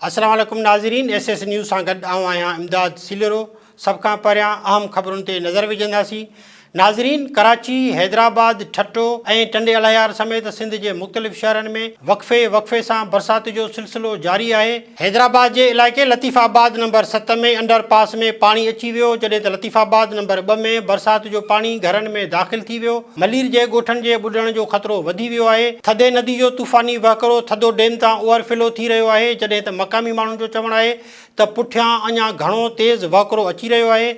अस्सलाम वालेकुम नाज़रीन, SS न्यूज़ सां गॾु आऊं आहियां इमदाद सीलरो। सभ खां परियां अहम ख़बरुनि ते नज़र विझंदासीं। नाज़रीन, कराची, हैदराबाद, ठट्टो ऐं टंडे अलायार समेत सिंध जे मुख़्तलिफ़ शहरनि में वक़फ़े सां बरसाति जो सिलसिलो जारी आहे। हैदराबाद जे इलाइक़े लतीफ़ाबाद नंबर 7 में अंडरपास में पाणी अची वियो, जॾहिं त लतीफ़ाबाद नंबर 2 में बरसाति जो पाणी घरनि में दाख़िल थी वियो। मलीर जे ॻोठनि जे ॿुॾण जो ख़तरो वधी वियो आहे। थदे नदी जो तूफ़ानी वहकिरो थदो डैम तां ओवरफ्लो थी रहियो आहे, जॾहिं त मक़ामी माण्हुनि जो चवणु आहे त पुठियां अञा घणो तेज़ वहकिरो अची रहियो आहे।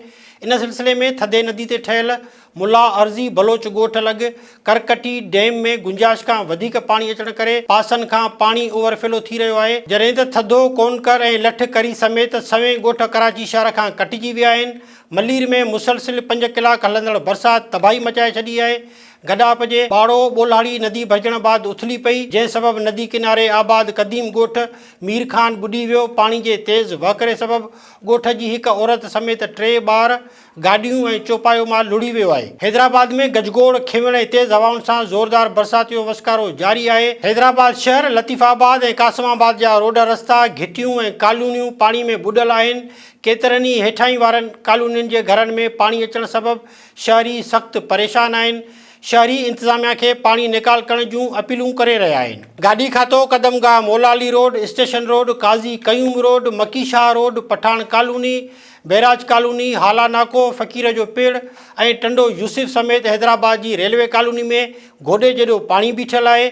इन सिलसिले में थदे नदी ते ठहियल मुला अर्ज़ी बलोच ॻोठ लॻ करकटी डैम में गुंजाइश खां वधीक पाणी अचण करे पासनि खां पाणी ओवरफ्लो थी रहियो आहे, जॾहिं त थधो कोनकर ऐं लठ करी समेत सवें ॻोठ कराची शहर खां कटिजी विया आहिनि। मलीर में मुसलसिल 5 कलाक हलंदड़ बरसाति तबाही मचाए छॾी आहे। गडाप जे बाड़ो ॿोलाड़ी नदी भॼण बाद उथली पई, जंहिं सबबि नदी किनारे आबाद क़दीम ॻोठ मीर खान ॿुॾी वियो। पाणी जे तेज़ वहकिरे सबबि ॻोठ जी हिकु औरत समेत 3 ॿार, गाॾियूं ऐं चौपायो माल लुड़ी वियो आहे। हैदराबाद में गजगोड़ खिवण ऐं तेज़ हवाउनि सां ज़ोरदार बरसाति जो वसकारो जारी आहे। हैदराबाद शहर, लतीफ़ाबाद ऐं कासिमाबाद जा रोड रस्ता, घिटियूं ऐं कॉलोनियूं पाणी में ॿुॾल आहिनि। केतिरनि ई हेठाहीं वारनि कॉलोनियुनि जे घरनि में पाणी अचण सबबि शहरी सख़्तु परेशान आहिनि। शहरी इंतिज़ामिया खे पाणी निकाल करण जूं अपीलूं करे रहिया आहिनि। गाॾी खातो Qadamgah Molali road, station road, Qazi Qayyum road, Makki Shah road, Pathan colony, barrage colony, Hala Naka, फ़कीर जो पेड़ ऐं टंडो यूसुफ समेत हैदराबाद जी रेलवे कॉलोनी में गोॾे जहिड़ो पाणी बीठल आहे।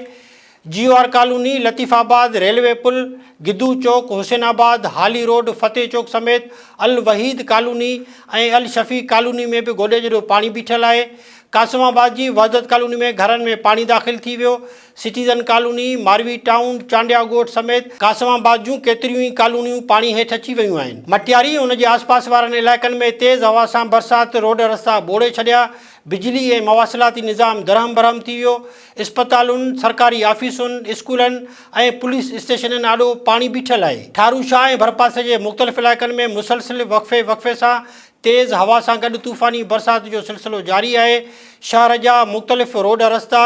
GOR कॉलोनी, लतीफ़ाबाद, रेलवे पुल, गिद्दू चौक, हुसैनाबाद, हाली रोड, फतेह चौक समेत अल वहीद कॉलोनी ऐं अल शफ़ी कॉलोनी में बि गोॾे जहिड़ो पाणी बीठल आहे। कासिमाबाद जी वहदत कॉलोनी में घरनि में पाणी दाख़िल थी वियो। सिटीज़न कॉलोनी, मारवी टाउन, चांडिया ॻोठ समेत कासिमाबाद जूं केतिरियूं ई कॉलोनियूं पाणी हेठि अची वियूं आहिनि। मटियारी उन जे आसपास वारनि इलाइक़नि में तेज़ हवा सां बरसाति रोड रस्ता ॿोड़े छॾिया। बिजली ऐं मवासिलाती निज़ाम दरहम बरहम थी वियो। इस्पतालुनि, सरकारी ऑफिसुनि, स्कूलनि ऐं पुलिस स्टेशननि आॾो पाणी बीठल आहे। ठारू शाह ऐं भरपासे जे मुख़्तलिफ़ इलाइक़नि में मुसलसिल वक़फ़े सां तेज़ हवा सां गॾु तूफ़ानी बरसाति जो सिलसिलो जारी आहे। शहर जा मुख़्तलिफ़ रोड रस्ता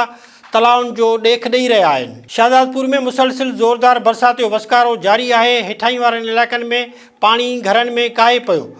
तलाउनि जो ॾेख ॾेई रहिया आहिनि। शहजादपुर में मुसलसिल ज़ोरदार बरसाति जो वसकारो जारी आहे। हेठाहीं वारनि इलाइक़नि में पाणी घरनि में काहे पियो।